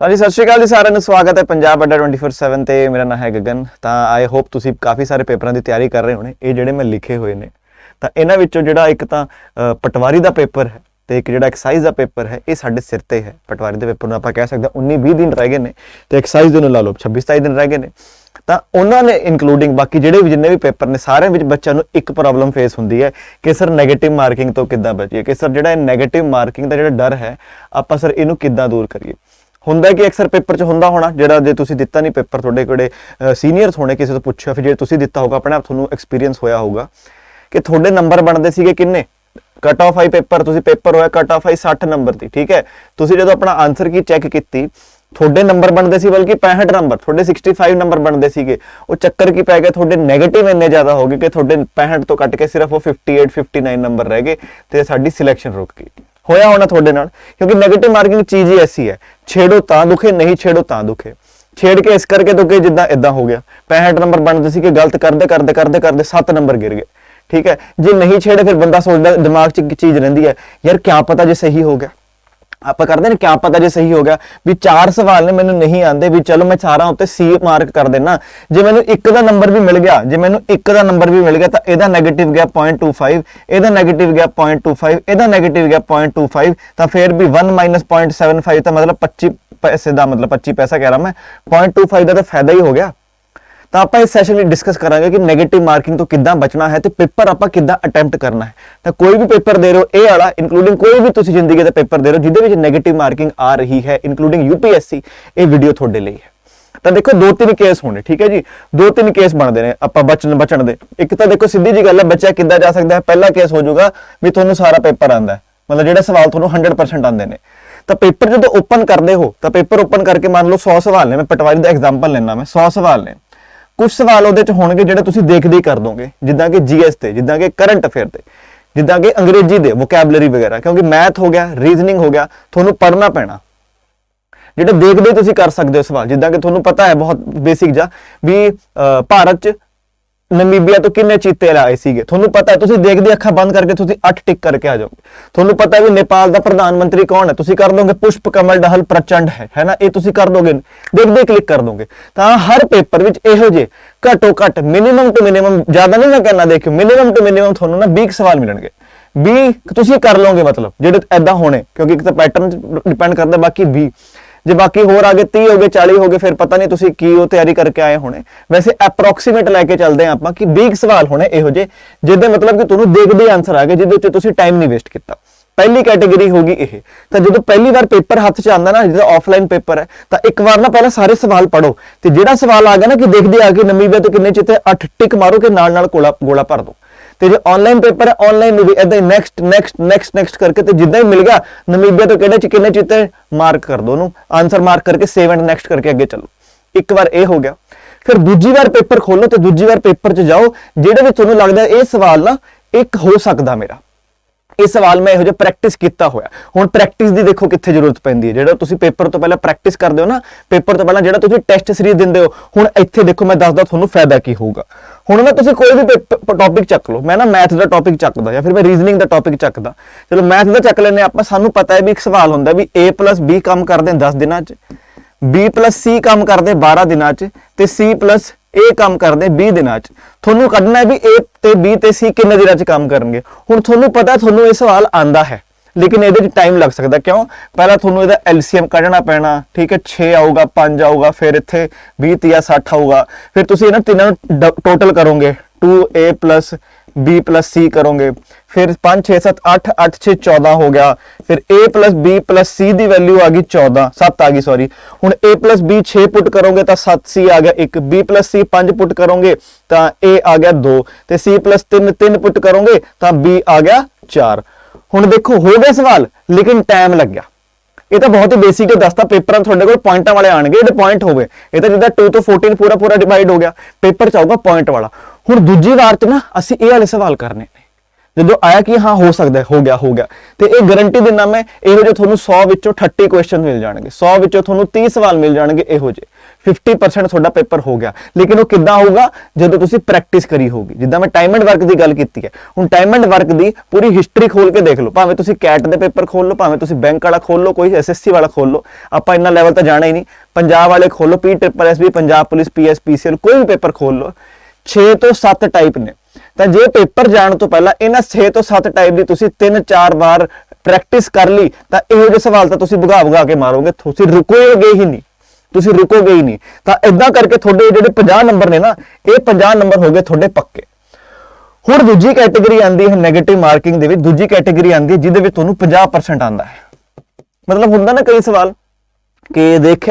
ਹਾਂਜੀ ਸਤਿ ਸ਼੍ਰੀ ਅਕਾਲ ਜੀ ਸਾਰਿਆਂ ਨੂੰ ਸਵਾਗਤ ਹੈ ਪੰਜਾਬ ਅੱਡਾ 24/7 ਤੇ ਮੇਰਾ ਨਾਮ ਹੈ ਗਗਨ। ਤਾਂ ਆਈ ਹੋਪ ਤੁਸੀਂ ਕਾਫੀ ਸਾਰੇ ਪੇਪਰਾਂ ਦੀ ਤਿਆਰੀ ਕਰ ਰਹੇ ਹੋਣੇ। ਇਹ ਜਿਹੜੇ ਮੈਂ ਲਿਖੇ ਹੋਏ ਨੇ ਤਾਂ ਇਹਨਾਂ ਵਿੱਚੋਂ ਜਿਹੜਾ ਇੱਕ ਤਾਂ ਪਟਵਾਰੀ ਦਾ ਪੇਪਰ ਹੈ ਤੇ ਇੱਕ ਜਿਹੜਾ ਐਕਸਾਈਜ਼ ਦਾ ਪੇਪਰ ਹੈ ਇਹ ਸਾਡੇ ਸਿਰ ਤੇ ਹੈ। ਪਟਵਾਰੀ ਦੇ ਪੇਪਰ ਨੂੰ ਆਪਾਂ ਕਹਿ ਸਕਦੇ ਹਾਂ 19-20 ਦਿਨ ਰਹਿ ਗਏ ਨੇ ਤੇ ਐਕਸਾਈਜ਼ ਦੇ ਨੂੰ ਲਾ ਲਓ 26-27 ਦਿਨ ਰਹਿ ਗਏ ਨੇ। ਤਾਂ ਉਹਨਾਂ ਨੇ ਇਨਕਲੂਡਿੰਗ ਬਾਕੀ ਜਿਹੜੇ ਵੀ ਜਿੰਨੇ ਵੀ ਪੇਪਰ ਨੇ ਸਾਰਿਆਂ ਵਿੱਚ ਬੱਚਿਆਂ ਨੂੰ ਇੱਕ ਪ੍ਰੋਬਲਮ ਫੇਸ ਹੁੰਦੀ ਹੈ ਕਿ ਸਰ ਨੈਗੇਟਿਵ ਮਾਰਕਿੰਗ ਤੋਂ ਕਿੱਦਾਂ ਬਚੀਏ, ਕਿ ਸਰ ਜਿਹੜਾ ਇਹ ਨੈਗੇਟਿਵ ਮਾਰਕਿੰਗ ਦਾ ਜਿਹੜਾ ਡਰ ਹੈ ਆਪਾਂ ਸਰ ਇਹਨੂੰ ਕਿੱਦਾਂ ਦੂਰ ਕਰੀਏ। ਹੁੰਦਾ ਕਿ ਅਕਸਰ ਪੇਪਰ 'ਚ ਹੁੰਦਾ ਹੋਣਾ ਜਿਹੜਾ ਜੇ ਤੁਸੀਂ ਦਿੱਤਾ ਨਹੀਂ ਪੇਪਰ ਤੁਹਾਡੇ ਕੋਲੇ ਸੀਨੀਅਰਸ ਹੋਣੇ ਕਿਸੇ ਤੋਂ ਪੁੱਛਿਆ ਫਿਰ ਜੇ ਤੁਸੀਂ ਦਿੱਤਾ ਹੋਗਾ ਆਪਣੇ ਆਪ ਤੁਹਾਨੂੰ ਐਕਸਪੀਰੀਅੰਸ ਹੋਇਆ ਹੋਊਗਾ ਕਿ ਤੁਹਾਡੇ ਨੰਬਰ ਬਣਦੇ ਸੀਗੇ ਕਿੰਨੇ ਕਟ ਆਫ ਆਈ ਪੇਪਰ ਤੁਸੀਂ ਪੇਪਰ ਹੋਇਆ ਕਟ ਆਫ ਆਈ 60 ਨੰਬਰ ਦੀ, ਠੀਕ ਹੈ। ਤੁਸੀਂ ਜਦੋਂ ਆਪਣਾ ਆਨਸਰ ਕੀ ਚੈੱਕ ਕੀਤੀ ਤੁਹਾਡੇ ਨੰਬਰ ਬਣਦੇ ਸੀ ਬਲਕਿ 65 ਨੰਬਰ ਤੁਹਾਡੇ 65 ਨੰਬਰ ਬਣਦੇ ਸੀਗੇ। ਉਹ ਚੱਕਰ ਕੀ ਪੈ ਗਿਆ ਤੁਹਾਡੇ ਨੈਗੇਟਿਵ ਇੰਨੇ ਜ਼ਿਆਦਾ ਹੋ ਗਏ ਕਿ ਤੁਹਾਡੇ 65 ਤੋਂ ਕੱਟ ਕੇ ਸਿਰਫ ਉਹ 58-59 ਨੰਬਰ ਰਹਿ ਗਏ ਤੇ ਸਾਡੀ ਸਿਲੈਕਸ਼ਨ ਰੁਕ ਗਈ। ਹੋਇਆ ਹੋਣਾ ਤੁਹਾਡੇ ਨਾਲ ਕਿਉਂਕਿ ਨੈਗੇਟਿਵ ਮਾਰਕਿੰਗ ਚੀਜ਼ ਹੀ ਐਸੀ ਹੈ, ਛੇੜੋ ਤਾਂ ਦੁਖੇ ਨਹੀਂ ਛੇੜੋ ਤਾਂ ਦੁਖੇ। ਛੇੜ ਕੇ ਇਸ ਕਰਕੇ ਦੁਖੇ ਜਿੱਦਾਂ ਇਦਾਂ ਹੋ ਗਿਆ 65 ਨੰਬਰ ਬਣਦੇ ਸੀ ਕਿ ਗਲਤ ਕਰਦੇ 7 ਨੰਬਰ ਗਿਰ ਗਏ, ਠੀਕ ਹੈ। ਜੇ ਨਹੀਂ ਛੇੜੇ ਫਿਰ ਬੰਦਾ ਸੋਚਦਾ ਦਿਮਾਗ 'ਚ ਇੱਕ ਚੀਜ਼ ਰਹਿੰਦੀ ਹੈ ਯਾਰ ਕਿਆ ਪਤਾ ਜੇ ਸਹੀ ਹੋ ਗਿਆ। ਆਪਾਂ ਕਰਦੇ ਨੇ ਕਿਆ ਪਤਾ ਜੇ ਸਹੀ ਹੋ ਗਿਆ ਵੀ 4 ਸਵਾਲ ਨੇ ਮੈਨੂੰ ਨਹੀਂ ਆਉਂਦੇ ਵੀ ਚਲੋ ਮੈਂ ਸਾਰਾ ਉੱਤੇ C ਮਾਰਕ ਕਰ ਦੇਣਾ। ਜੇ ਮੈਨੂੰ 1 ਦਾ ਨੰਬਰ ਵੀ ਮਿਲ ਗਿਆ ਤਾਂ ਇਹਦਾ ਨੈਗੇਟਿਵ ਗਿਆ 0.25, ਇਹਦਾ ਨੈਗੇਟਿਵ ਗਿਆ 0.25, ਇਹਦਾ ਨੈਗੇਟਿਵ ਗਿਆ 0.25 ਤਾਂ ਫਿਰ ਵੀ 1 - 0.75 ਤਾਂ ਮਤਲਬ 25 ਪੈਸੇ ਦਾ ਮਤਲਬ 25 ਪੈਸਾ ਕਹਿ ਰਹਾ ਮੈਂ 0.25 ਦਾ ਤਾਂ ਫਾਇਦਾ ਹੀ ਹੋ ਗਿਆ। ਤਾਂ ਆਪਾਂ ਇਸ ਸੈਸ਼ਨ ਵਿੱਚ ਡਿਸਕਸ ਕਰਾਂਗੇ ਕਿ ਨੈਗੇਟਿਵ ਮਾਰਕਿੰਗ ਤੋਂ ਕਿੱਦਾਂ ਬਚਣਾ ਹੈ ਤੇ ਪੇਪਰ ਆਪਾਂ ਕਿੱਦਾਂ ਅਟੈਂਪਟ ਕਰਨਾ ਹੈ। ਤਾਂ ਕੋਈ ਵੀ ਪੇਪਰ ਦੇ ਰਹੇ ਹੋ ਇਹ ਵਾਲਾ ਇਨਕਲੂਡਿੰਗ ਕੋਈ ਵੀ ਤੁਸੀਂ ਜ਼ਿੰਦਗੀ ਦਾ ਪੇਪਰ ਦੇ ਰਹੇ ਹੋ ਜਿਹਦੇ ਵਿੱਚ ਨੈਗੇਟਿਵ ਮਾਰਕਿੰਗ ਆ ਰਹੀ ਹੈ ਇਨਕਲੂਡਿੰਗ UPSC, ਇਹ ਵੀਡੀਓ ਤੁਹਾਡੇ ਲਈ ਹੈ। ਤਾਂ ਦੇਖੋ 2-3 ਕੇਸ ਹੋਣੇ, ਠੀਕ ਹੈ ਜੀ। 2-3 ਕੇਸ ਬਣਦੇ ਨੇ ਆਪਾਂ ਬਚਣ ਦੇ। ਇੱਕ ਤਾਂ ਦੇਖੋ ਸਿੱਧੀ ਜੀ ਗੱਲ ਹੈ ਬੱਚਾ ਕਿੱਦਾਂ ਜਾ ਸਕਦਾ ਹੈ। ਪਹਿਲਾ ਕੇਸ ਹੋ ਜਾਊਗਾ ਵੀ ਤੁਹਾਨੂੰ ਸਾਰਾ ਪੇਪਰ ਆਉਂਦਾ ਹੈ, ਮਤਲਬ ਜਿਹੜੇ ਸਵਾਲ ਤੁਹਾਨੂੰ 100% ਆਉਂਦੇ ਨੇ। ਤਾਂ ਪੇਪਰ ਜਦੋਂ ਓਪਨ ਕਰਦੇ ਹੋ ਤਾਂ ਪੇਪਰ ਓਪਨ ਕਰਕੇ ਮੰਨ ਲਓ 100 ਸਵਾਲ ਨੇ, ਮੈਂ ਪਟਵਾਰੀ ਦਾ ਐਗਜ਼ਾਮਪਲ ਲੈਣਾ, ਮੈਂ 100 ਸਵਾਲ ਨੇ। ਕੁਝ ਸਵਾਲ ਉਹਦੇ ਚ ਹੋਣਗੇ ਜਿਹੜੇ ਤੁਸੀਂ ਦੇਖਦੇ ਹੀ ਕਰ ਦੋਗੇ ਜਿੱਦਾਂ ਕਿ GS ਤੇ, ਜਿੱਦਾਂ ਕਿ ਕਰੰਟ ਅਫੇਅਰ ਤੇ, ਜਿੱਦਾਂ ਕਿ ਅੰਗਰੇਜ਼ੀ ਦੇ ਵੋਕੈਬਲਰੀ ਵਗੈਰਾ, ਕਿਉਂਕਿ ਮੈਥ ਹੋ ਗਿਆ, ਰੀਜ਼ਨਿੰਗ ਹੋ ਗਿਆ, ਤੁਹਾਨੂੰ ਪੜ੍ਹਨਾ ਪੈਣਾ। ਜਿਹੜੇ ਦੇਖਦੇ ਤੁਸੀਂ ਕਰ ਸਕਦੇ ਹੋ ਸਵਾਲ, ਜਿੱਦਾਂ ਕਿ ਤੁਹਾਨੂੰ ਪਤਾ ਹੈ ਬਹੁਤ ਬੇਸਿਕ ਜਾ ਵੀ ਭਾਰਤ ਚ ਨਮੀਬੀਆ ਤੋਂ ਕਿੰਨੇ ਚੀਤੇ ਆਏ ਸੀਗੇ, ਤੁਹਾਨੂੰ ਪਤਾ ਹੈ। ਤੁਸੀਂ ਦੇਖਦੇ ਅੱਖਾਂ ਬੰਦ ਕਰਕੇ ਤੁਸੀਂ 8 ਟਿਕ ਕਰਕੇ ਆ ਜਾਓਗੇ। ਤੁਹਾਨੂੰ ਪਤਾ ਹੈ ਵੀ ਨੇਪਾਲ ਦਾ ਪ੍ਰਧਾਨ ਮੰਤਰੀ ਕੌਣ ਹੈ, ਤੁਸੀਂ ਕਰ ਦੋਗੇ ਪੁਸ਼ਪ ਕਮਲ ਦਹਲ ਪ੍ਰਚੰਡ ਹੈ ਨਾ, ਇਹ ਤੁਸੀਂ ਕਰ ਦੋਗੇ, ਦੇਖਦੇ ਕਲਿੱਕ ਕਰ ਦੋਗੇ। ਤਾਂ ਹਰ ਪੇਪਰ ਵਿੱਚ ਇਹੋ ਜਿਹੇ ਘੱਟੋ ਘੱਟ ਮਿਨੀਮਮ ਟੂ ਮਿਨੀਮਮ, ਜ਼ਿਆਦਾ ਨਹੀਂ ਮੈਂ ਕਹਿਣਾ, ਦੇਖਿਓ ਮਿਨੀਮਮ ਟੂ ਮਿਨੀਮਮ ਤੁਹਾਨੂੰ ਨਾ 20 ਸਵਾਲ ਮਿਲਣਗੇ। 20 ਤੁਸੀਂ ਕਰ ਲਓਗੇ ਮਤਲਬ ਜਿਹੜੇ ਐਦਾਂ ਹੋਣੇ, ਕਿਉਂਕਿ ਇੱਕ ਤਾਂ ਪੈਟਰਨ ਡਿਪੈਂਡ ਕਰਦਾ, ਬਾਕੀ 20 ਜੇ ਬਾਕੀ ਹੋਰ ਆ ਗਏ 30 ਹੋ ਗਏ 40 ਹੋ ਗਏ ਫਿਰ ਪਤਾ ਨਹੀਂ ਤੁਸੀਂ ਕੀ ਉਹ ਤਿਆਰੀ ਕਰਕੇ ਆਏ ਹੋਣੇ। ਵੈਸੇ ਅਪਰੋਕਸੀਮੇਟ ਲੈ ਕੇ ਚੱਲਦੇ ਆ ਆਪਾਂ ਕਿ 20 ਸਵਾਲ ਹੋਣੇ ਇਹੋ ਜਿਹੇ ਜਿਹਦੇ ਮਤਲਬ ਕਿ ਤੁਹਾਨੂੰ ਦੇਖਦੇ ਆਨਸਰ ਆ ਗਏ ਜਿਹਦੇ ਉੱਤੇ ਤੁਸੀਂ ਟਾਈਮ ਨਹੀਂ ਵੇਸਟ ਕੀਤਾ। ਪਹਿਲੀ ਕੈਟੇਗਰੀ ਹੋਗੀ ਇਹ। ਤਾਂ ਜਦੋਂ ਪਹਿਲੀ ਵਾਰ ਪੇਪਰ ਹੱਥ 'ਚ ਆਉਂਦਾ ਨਾ, ਜਿਹਦਾ ਆਫਲਾਈਨ ਪੇਪਰ ਹੈ, ਤਾਂ ਇੱਕ ਵਾਰ ਨਾ ਪਹਿਲਾਂ ਸਾਰੇ ਸਵਾਲ ਪੜ੍ਹੋ ਤੇ ਜਿਹੜਾ ਸਵਾਲ ਆ ਗਿਆ ਨਾ ਕਿ ਦੇਖਦੇ ਆ ਕੇ ਨਮੀਬੀਆ ਤੋਂ ਕਿੰਨੇ ਚੀਤੇ 8 ਟਿਕ ਮਾਰੋ ਕਿ ਨਾਲ ਗੋਲਾ ਭਰ ਦੋ। ਤੇ ਜੇ ਆਨਲਾਈਨ ਪੇਪਰ ਹੈ ਆਨਲਾਈਨ ਨੂੰ ਵੀ ਇਦਾਂ ਹੀ ਨੈਕਸਟ ਕਰਕੇ ਤੇ ਜਿੱਦਾਂ ਹੀ ਮਿਲ ਗਿਆ ਨਮੀਬੀਆ ਤੋਂ ਕਿੰਨੇ ਚੀਤੇ ਮਾਰਕ ਕਰ ਦੋ, ਉਹਨੂੰ ਆਨਸਰ ਮਾਰਕ ਕਰਕੇ ਸੇਵ ਐਂਡ ਨੈਕਸਟ ਕਰਕੇ ਅੱਗੇ ਚੱਲੋ। ਇੱਕ ਵਾਰ ਇਹ ਹੋ ਗਿਆ। ਫਿਰ ਦੂਜੀ ਵਾਰ ਪੇਪਰ ਖੋਲੋ ਤੇ ਦੂਜੀ ਵਾਰ ਪੇਪਰ 'ਚ ਜਾਓ ਜਿਹੜੇ ਵਿੱਚ ਤੁਹਾਨੂੰ ਲੱਗਦਾ ਇਹ ਸਵਾਲ ਨਾ ਇੱਕ ਹੋ ਸਕਦਾ ਮੇਰਾ, ਇਹ ਸਵਾਲ ਮੈਂ ਇਹੋ ਜਿਹਾ ਪ੍ਰੈਕਟਿਸ ਕੀਤਾ ਹੋਇਆ। ਹੁਣ ਪ੍ਰੈਕਟਿਸ ਦੀ ਦੇਖੋ ਕਿੱਥੇ ਜ਼ਰੂਰਤ ਪੈਂਦੀ ਹੈ। ਜਿਹੜਾ ਤੁਸੀਂ ਪੇਪਰ ਤੋਂ ਪਹਿਲਾਂ ਪ੍ਰੈਕਟਿਸ ਕਰਦੇ ਹੋ ਨਾ, ਪੇਪਰ ਤੋਂ ਪਹਿਲਾਂ ਜਿਹੜਾ ਤੁਸੀਂ ਟੈਸਟ ਸੀਰੀਜ਼ ਦਿੰਦੇ ਹੋ, ਹੁਣ ਇੱਥੇ ਦੇਖੋ ਮੈਂ ਦੱਸਦਾ ਤੁਹਾਨੂੰ ਫਾਇਦਾ ਕੀ ਹੋਊਗਾ। ਹੁਣ ਨਾ ਤੁਸੀਂ ਕੋਈ ਵੀ ਟੌਪਿਕ ਚੱਕ ਲਓ, ਮੈਂ ਨਾ ਮੈਥ ਦਾ ਟੌਪਿਕ ਚੱਕਦਾ ਜਾਂ ਫਿਰ ਮੈਂ ਰੀਜ਼ਨਿੰਗ ਦਾ ਟੌਪਿਕ ਚੱਕਦਾ। ਚਲੋ ਮੈਥ ਦਾ ਚੱਕ ਲੈਂਦੇ ਆਪਾਂ। ਸਾਨੂੰ ਪਤਾ ਹੈ ਵੀ ਇੱਕ ਸਵਾਲ ਹੁੰਦਾ ਵੀ A + B ਕੰਮ ਕਰਦੇ 10 ਦਿਨਾਂ 'ਚ, B + C ਕੰਮ ਕਰਦੇ 12 ਦਿਨਾਂ 'ਚ ਤੇ C + A ਕੰਮ ਕਰਦੇ 20 ਦਿਨਾਂ 'ਚ। ਤੁਹਾਨੂੰ ਕੱਢਣਾ ਹੈ ਵੀ A ਤੇ B ਤੇ C ਕਿੰਨੇ ਦਿਨਾਂ 'ਚ ਕੰਮ ਕਰਨਗੇ। ਹੁਣ ਤੁਹਾਨੂੰ ਪਤਾ ਤੁਹਾਨੂੰ ਇਹ ਸਵਾਲ ਆਂਦਾ ਹੈ ਲੇਕਿਨ ਇਹਦੇ 'ਚ ਟਾਈਮ ਲੱਗ ਸਕਦਾ। ਕਿਉਂ? ਪਹਿਲਾਂ ਤੁਹਾਨੂੰ ਇਹਦਾ LCM ਕੱਢਣਾ ਪੈਣਾ, ਠੀਕ ਹੈ। 6 ਆਊਗਾ, 5 ਆਊਗਾ, ਫਿਰ ਇੱਥੇ 20 ਜਾਂ 60 ਆਊਗਾ। ਫਿਰ ਤੁਸੀਂ ਇਹਨਾਂ ਤਿੰਨਾਂ ਨੂੰ ਟੋਟਲ ਕਰੋਗੇ 2A + B + C ਕਰੋਗੇ, ਫਿਰ 5 6 7 8 8 6 14 ਹੋ ਗਿਆ। ਫਿਰ A + B + C the value ਆ ਗਈ 14, 7 ਆ ਗਈ ਸੌਰੀ। ਹੁਣ A + B 6 ਪੁੱਟ ਕਰੋਗੇ ਤਾਂ 7C ਆ ਗਿਆ 1, B + C 5 ਪੁੱਟ ਕਰੋਗੇ ਤਾਂ A ਆ ਗਿਆ 2 ਤੇ C + 3 ਪੁੱਟ ਕਰੋਗੇ ਤਾਂ B ਆ ਗਿਆ 4। ਹੁਣ ਦੇਖੋ ਹੋ ਗਿਆ ਸਵਾਲ ਲੇਕਿਨ ਟਾਈਮ ਲੱਗਿਆ। ਇਹ ਤਾਂ ਬਹੁਤ ਹੀ ਬੇਸਿਕ ਹੈ, ਦੱਸਤਾ। ਪੇਪਰਾਂ ਤੁਹਾਡੇ ਕੋਲ ਪੁਆਇੰਟਾਂ ਵਾਲੇ ਆਣਗੇ, ਜਿਹੜੇ ਪੁਆਇੰਟ ਹੋਵੇ। ਇਹ ਤਾਂ ਜਿੱਦਾਂ 2 ਤੋਂ 14 ਪੂਰਾ ਡਿਵਾਈਡ ਹੋ ਗਿਆ, ਪੇਪਰ 'ਚ ਆਊਗਾ ਪੁਆਇੰਟ ਵਾਲਾ। ਹੁਣ ਦੂਜੀ ਵਾਰ 'ਚ ਨਾ ਅਸੀਂ ਇਹ ਵਾਲੇ ਸਵਾਲ ਕਰਨੇ ਨੇ। ਜਦੋਂ ਆਇਆ ਕਿ ਹਾਂ ਹੋ ਸਕਦਾ ਹੋ ਗਿਆ ਤੇ ਇਹ ਗਾਰੰਟੀ ਦਿੰਦਾ ਮੈਂ ਇਹੋ ਜਿਹੇ ਤੁਹਾਨੂੰ 100 ਵਿੱਚੋਂ 30 ਕੁਐਸਚਨ ਮਿਲ ਜਾਣਗੇ, 100 ਵਿੱਚੋਂ ਤੁਹਾਨੂੰ 30 ਸਵਾਲ ਮਿਲ ਜਾਣਗੇ ਇਹੋ ਜਿਹੇ। 50% ਤੁਹਾਡਾ ਪੇਪਰ ਹੋ ਗਿਆ। ਲੇਕਿਨ ਉਹ ਕਿੱਦਾਂ ਹੋਊਗਾ, ਜਦੋਂ ਤੁਸੀਂ ਪ੍ਰੈਕਟਿਸ ਕਰੀ ਹੋਊਗੀ। ਜਿੱਦਾਂ ਮੈਂ ਟਾਈਮ ਐਂਡ ਵਰਕ ਦੀ ਗੱਲ ਕੀਤੀ ਹੈ, ਹੁਣ time and work the Puri history ਖੋਲ ਕੇ ਦੇਖ ਲਓ, ਭਾਵੇਂ ਤੁਸੀਂ ਕੈਟ ਦੇ ਪੇਪਰ ਖੋਲ ਲਓ, ਭਾਵੇਂ ਤੁਸੀਂ ਬੈਂਕ ਵਾਲਾ ਖੋਲ ਲਓ, ਕੋਈ SSC ਵਾਲਾ ਖੋਲ ਲਓ, ਆਪਾਂ ਇੰਨਾ ਲੈਵਲ ਤਾਂ ਜਾਣਾ ਹੀ ਨਹੀਂ। ਪੰਜਾਬ ਵਾਲੇ ਖੋਲ ਲਓ, PSSB, Punjab police, PS, PCL, ਕੋਈ ਵੀ ਪੇਪਰ ਖੋਲ ਲਓ, 6 ਤੋਂ 7 ਟਾਈਪ ਨੇ। ਤਾਂ ਜੇ ਪੇਪਰ ਜਾਣ ਤੋਂ ਪਹਿਲਾਂ ਇਹਨਾਂ 6 ਤੋਂ 7 ਟਾਈਪ ਦੀ ਤੁਸੀਂ 3-4 ਵਾਰ ਪ੍ਰੈਕਟਿਸ ਕਰ ਲਈ, ਤਾਂ ਇਹੋ ਜਿਹੇ ਸਵਾਲ ਤਾਂ ਤੁਸੀਂ ਭਗਾ ਕੇ ਮਾਰੋਗੇ, ਤੁਸੀਂ ਰੁਕੋਗੇ ਹੀ ਨਹੀਂ, ਤੁਸੀਂ ਰੁਕੋਗੇ ਹੀ ਨਹੀਂ। ਤਾਂ ਇਦਾਂ ਕਰਕੇ ਤੁਹਾਡੇ ਜਿਹੜੇ 50 ਨੰਬਰ ਨੇ ਨਾ, ਇਹ 50 ਨੰਬਰ ਹੋ ਗਏ ਤੁਹਾਡੇ ਪੱਕੇ। ਹੁਣ ਦੂਜੀ ਕੈਟੇਗਰੀ ਆਂਦੀ ਹੈ ਨੈਗੇਟਿਵ ਮਾਰਕਿੰਗ ਦੇ ਵਿੱਚ, ਦੂਜੀ ਕੈਟੇਗਰੀ ਆਂਦੀ ਹੈ ਜਿਹਦੇ ਵਿੱਚ ਤੁਹਾਨੂੰ 50% ਆਂਦਾ ਹੈ। ਮਤਲਬ ਹੁੰਦਾ ਨਾ ਕਈ ਸਵਾਲ ਕਿ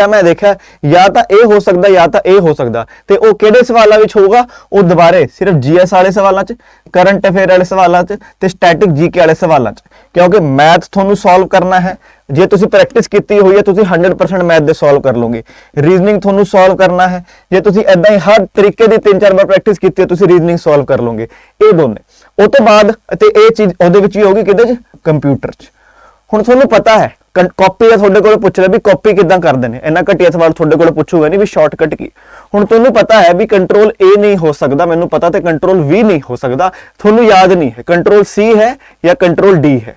ਮੈਂ ਦੇਖਿਆ ਜਾਂ ਤਾਂ ਇਹ ਹੋ ਸਕਦਾ ਜਾਂ ਤਾਂ ਇਹ ਹੋ ਸਕਦਾ, ਤੇ ਉਹ ਕਿਹੜੇ ਸਵਾਲਾਂ ਵਿੱਚ ਹੋਊਗਾ, ਉਹ ਦੁਬਾਰੇ ਸਿਰਫ GS ਵਾਲੇ ਸਵਾਲਾਂ 'ਚ, ਕਰੰਟ ਅਫੇਅਰ ਵਾਲੇ ਸਵਾਲਾਂ 'ਚ ਤੇ ਸਟੈਟਿਕ GK ਵਾਲੇ ਸਵਾਲਾਂ 'ਚ, ਕਿਉਂਕਿ ਮੈਥ ਤੁਹਾਨੂੰ ਸੋਲਵ ਕਰਨਾ ਹੈ। ਜੇ ਤੁਸੀਂ ਪ੍ਰੈਕਟਿਸ ਕੀਤੀ ਹੋਈ ਹੈ ਤੁਸੀਂ 100% ਮੈਥ ਦੇ ਸੋਲਵ ਕਰ ਲਓਗੇ। ਰੀਜ਼ਨਿੰਗ ਤੁਹਾਨੂੰ ਸੋਲਵ ਕਰਨਾ ਹੈ, ਜੇ ਤੁਸੀਂ ਐਦਾਂ ਹੀ ਹਰ ਤਰੀਕੇ ਦੀ 3-4 ਵਾਰ ਪ੍ਰੈਕਟਿਸ ਕੀਤੀ ਹੈ ਤੁਸੀਂ ਰੀਜ਼ਨਿੰਗ ਸੋਲਵ ਕਰ ਲਓਗੇ। ਇਹ ਦੋਨੇ ਉਹ ਤੋਂ ਬਾਅਦ, ਤੇ ਇਹ ਚੀਜ਼ ਉਹਦੇ ਵਿੱਚ ਵੀ ਹੋਗੀ ਕਿਹਦੇ 'ਚ, ਕੰਪਿਊਟਰ 'ਚ। ਹੁਣ ਤੁਹਾਨੂੰ ਪਤਾ ਹੈ ਕਾਪੀ ਦਾ ਤੁਹਾਡੇ ਕੋਲ ਪੁੱਛ ਰਿਹਾ ਵੀ ਕਾਪੀ ਕਿੱਦਾਂ ਕਰਦੇ ਨੇ, ਇੰਨਾ ਘਟੀਆ ਸਵਾਲ ਤੁਹਾਡੇ ਕੋਲ ਪੁੱਛੂਗਾ ਨਹੀਂ ਵੀ ਸ਼ਾਰਟਕਟ ਕੀ। ਹੁਣ ਤੁਹਾਨੂੰ ਪਤਾ ਹੈ ਵੀ ਕੰਟਰੋਲ A ਨਹੀਂ ਹੋ ਸਕਦਾ, ਮੈਨੂੰ ਪਤਾ, ਤੇ ਕੰਟਰੋਲ V ਨਹੀਂ ਹੋ ਸਕਦਾ, ਤੁਹਾਨੂੰ ਯਾਦ ਨਹੀਂ ਹੈ ਕੰਟਰੋਲ C ਹੈ ਜਾਂ ਕੰਟਰੋਲ D ਹੈ।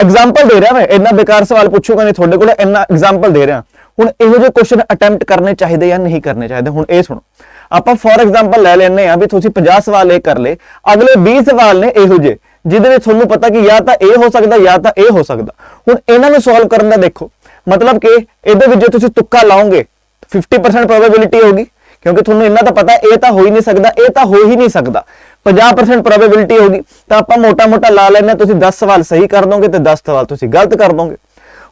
ਐਗਜ਼ਾਮਪਲ ਦੇ ਰਿਹਾ ਮੈਂ, ਇੰਨਾ ਬੇਕਾਰ ਸਵਾਲ ਪੁੱਛੂਗਾ ਨਹੀਂ ਤੁਹਾਡੇ ਕੋਲ, ਇੰਨਾ ਐਗਜ਼ਾਮਪਲ ਦੇ ਰਿਹਾ। ਹੁਣ ਇਹੋ ਜਿਹੇ ਕੁਐਸਚਨ ਅਟੈਂਪਟ ਕਰਨੇ ਚਾਹੀਦੇ ਜਾਂ ਨਹੀਂ ਕਰਨੇ ਚਾਹੀਦੇ, ਹੁਣ ਇਹ ਸੁਣੋ। ਆਪਾਂ ਫੋਰ ਐਗਜ਼ਾਮਪਲ ਲੈ ਲੈਂਦੇ ਆ ਵੀ ਤੁਸੀਂ 50 ਸਵਾਲ ਇਹ ਕਰ ਲਏ, ਅਗਲੇ 20 ਸਵਾਲ ਨੇ ਇਹੋ ਜਿਹੇ ਜਿਹਦੇ ਵਿੱਚ ਤੁਹਾਨੂੰ ਪਤਾ ਕਿ ਜਾਂ ਤਾਂ ਇਹ ਹੋ ਸਕਦਾ ਜਾਂ ਤਾਂ ਇਹ ਹੋ ਸਕਦਾ। ਹੁਣ ਇਹਨਾਂ ਨੂੰ ਸੋਲਵ ਕਰਨ ਦਾ ਦੇਖੋ, ਮਤਲਬ ਕਿ ਇਹਦੇ ਵਿੱਚ ਜੇ ਤੁਸੀਂ ਤੁੱਕਾ ਲਾਓਗੇ 50% ਪ੍ਰੋਬੇਬਿਲਿਟੀ ਹੋਗੀ, ਕਿਉਂਕਿ ਤੁਹਾਨੂੰ ਇੰਨਾ ਤਾਂ ਪਤਾ ਇਹ ਤਾਂ ਹੋ ਹੀ ਨਹੀਂ ਸਕਦਾ, ਇਹ ਤਾਂ ਹੋ ਹੀ ਨਹੀਂ ਸਕਦਾ। 50% ਪ੍ਰੋਬੇਬਿਲਿਟੀ ਹੋਗੀ ਤਾਂ ਆਪਾਂ ਮੋਟਾ ਲਾ ਲੈਂਦੇ, ਤੁਸੀਂ 10 ਸਵਾਲ ਸਹੀ ਕਰ ਦੋਗੇ ਤੇ 10 ਸਵਾਲ ਤੁਸੀਂ ਗਲਤ ਕਰ ਦੋਗੇ।